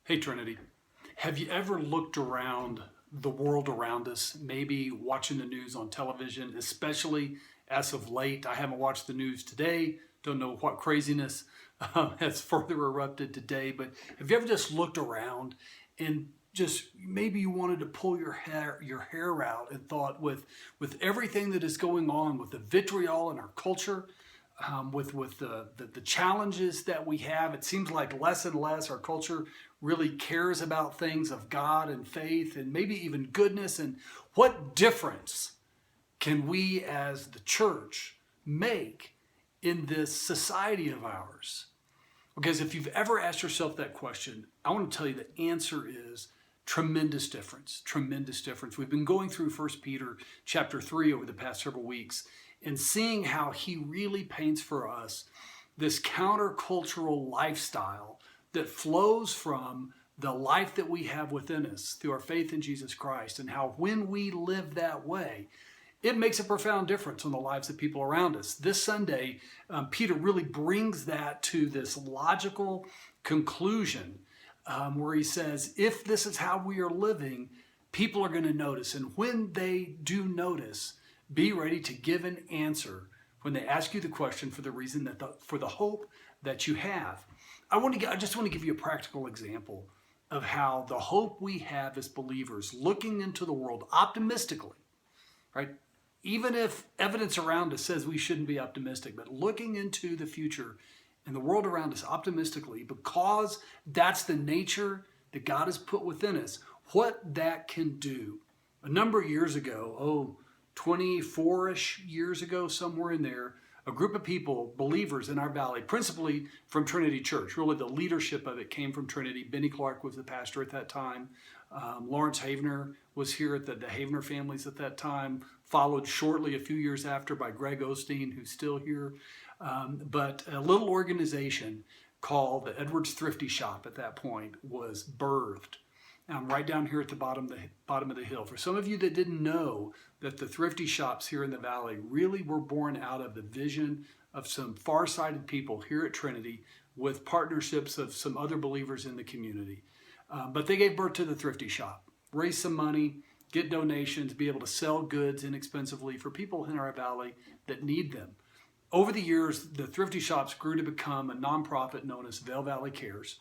Hey Trinity, have you ever looked around the world around us, maybe watching the news on television, especially as of late? I haven't watched the news today, don't know what craziness has further erupted today, but have you ever just looked around and just maybe you wanted to pull your hair out and thought with everything that is going on with the vitriol in our culture, with the challenges that we have, it seems like less and less our culture really cares about things of God and faith and maybe even goodness. And what difference can we as the church make in this society of ours? Because if you've ever asked yourself that question, I want to tell you the answer is tremendous difference. Tremendous difference. We've been going through 1 Peter chapter 3 over the past several weeks and seeing how he really paints for us this countercultural lifestyle that flows from the life that we have within us through our faith in Jesus Christ, and how when we live that way, it makes a profound difference on the lives of people around us. This Sunday, Peter really brings that to this logical conclusion where he says, if this is how we are living, people are going to notice. And when they do notice, be ready to give an answer when they ask you the question for the reason for the hope that you have. I just want to give you a practical example of how the hope we have as believers looking into the world optimistically, right? Even if evidence around us says we shouldn't be optimistic, but looking into the future and the world around us optimistically, because that's the nature that God has put within us, what that can do. A number of years ago, 24-ish years ago, somewhere in there, a group of people, believers in our valley, principally from Trinity Church. Really, the leadership of it came from Trinity. Benny Clark was the pastor at that time. Lawrence Havener was here at the Havener families at that time, followed shortly a few years after by Greg Osteen, who's still here. But a little organization called the Edwards Thrifty Shop at that point was birthed. Right down here at the bottom of the hill. For some of you that didn't know that the thrifty shops here in the valley really were born out of the vision of some far-sighted people here at Trinity with partnerships of some other believers in the community. But they gave birth to the thrifty shop, raise some money, get donations, be able to sell goods inexpensively for people in our valley that need them. Over the years, the thrifty shops grew to become a nonprofit known as Vail Valley Cares.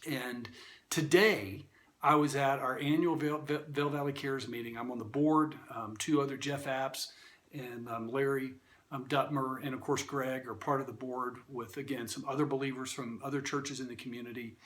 And today, I was at our annual Vail Valley Cares meeting. I'm on the board. Two other, Jeff Apps and Larry Duttmer, and of course Greg, are part of the board with, again, some other believers from other churches in the community.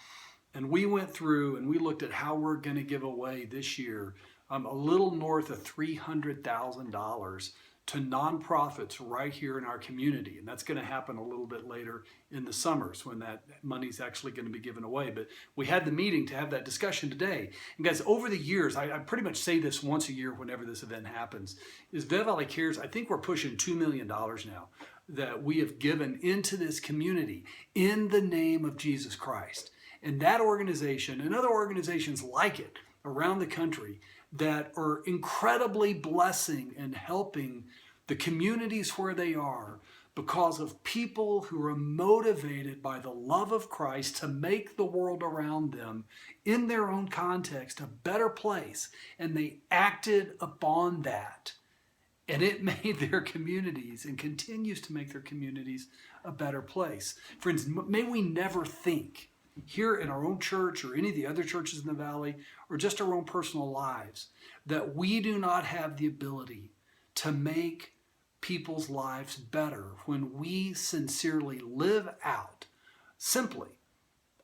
And we went through and we looked at how we're going to give away this year a little north of $300,000 to nonprofits right here in our community. And that's going to happen a little bit later in the summers when that money's actually going to be given away. But we had the meeting to have that discussion today. And guys, over the years, I pretty much say this once a year whenever this event happens, is Vail Valley Cares, I think we're pushing $2 million now that we have given into this community in the name of Jesus Christ. And that organization and other organizations like it around the country that are incredibly blessing and helping the communities where they are because of people who are motivated by the love of Christ to make the world around them in their own context a better place. And they acted upon that. And it made their communities and continues to make their communities a better place. Friends, may we never think here in our own church or any of the other churches in the valley or just our own personal lives that we do not have the ability to make people's lives better when we sincerely live out simply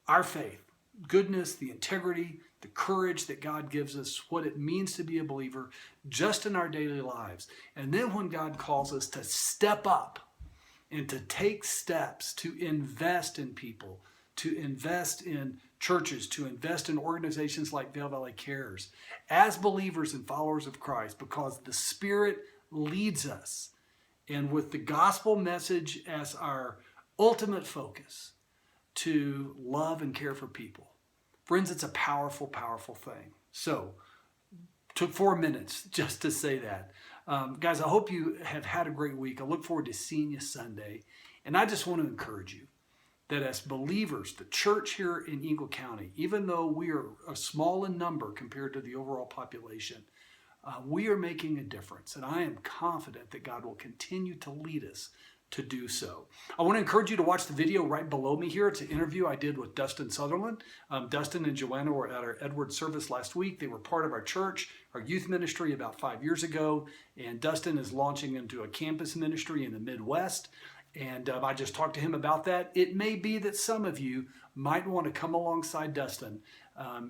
our faith, goodness, the integrity, the courage that God gives us, what it means to be a believer just in our daily lives. And then when God calls us to step up and to take steps to invest in people, to invest in churches, to invest in organizations like Vail Valley Cares, as believers and followers of Christ, because the Spirit leads us. And with the gospel message as our ultimate focus, to love and care for people. Friends, it's a powerful, powerful thing. So, took 4 minutes just to say that. Guys, I hope you have had a great week. I look forward to seeing you Sunday. And I just want to encourage you that as believers, the church here in Eagle County, even though we are a small in number compared to the overall population, we are making a difference. And I am confident that God will continue to lead us to do so. I want to encourage you to watch the video right below me here. It's an interview I did with Dustin Sutherland. Dustin and Joanna were at our Edward service last week. They were part of our church, our youth ministry about 5 years ago. And Dustin is launching into a campus ministry in the Midwest. And I just talked to him about that. It may be that some of you might want to come alongside Dustin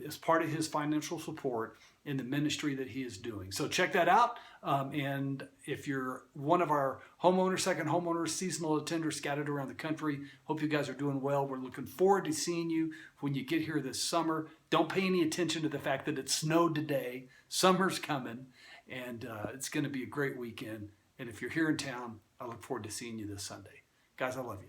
as part of his financial support in the ministry that he is doing. So check that out. And if you're one of our homeowners, second homeowners, seasonal attenders scattered around the country, hope you guys are doing well. We're looking forward to seeing you when you get here this summer. Don't pay any attention to the fact that it snowed today. Summer's coming, and it's going to be a great weekend. And if you're here in town, I look forward to seeing you this Sunday. Guys, I love you.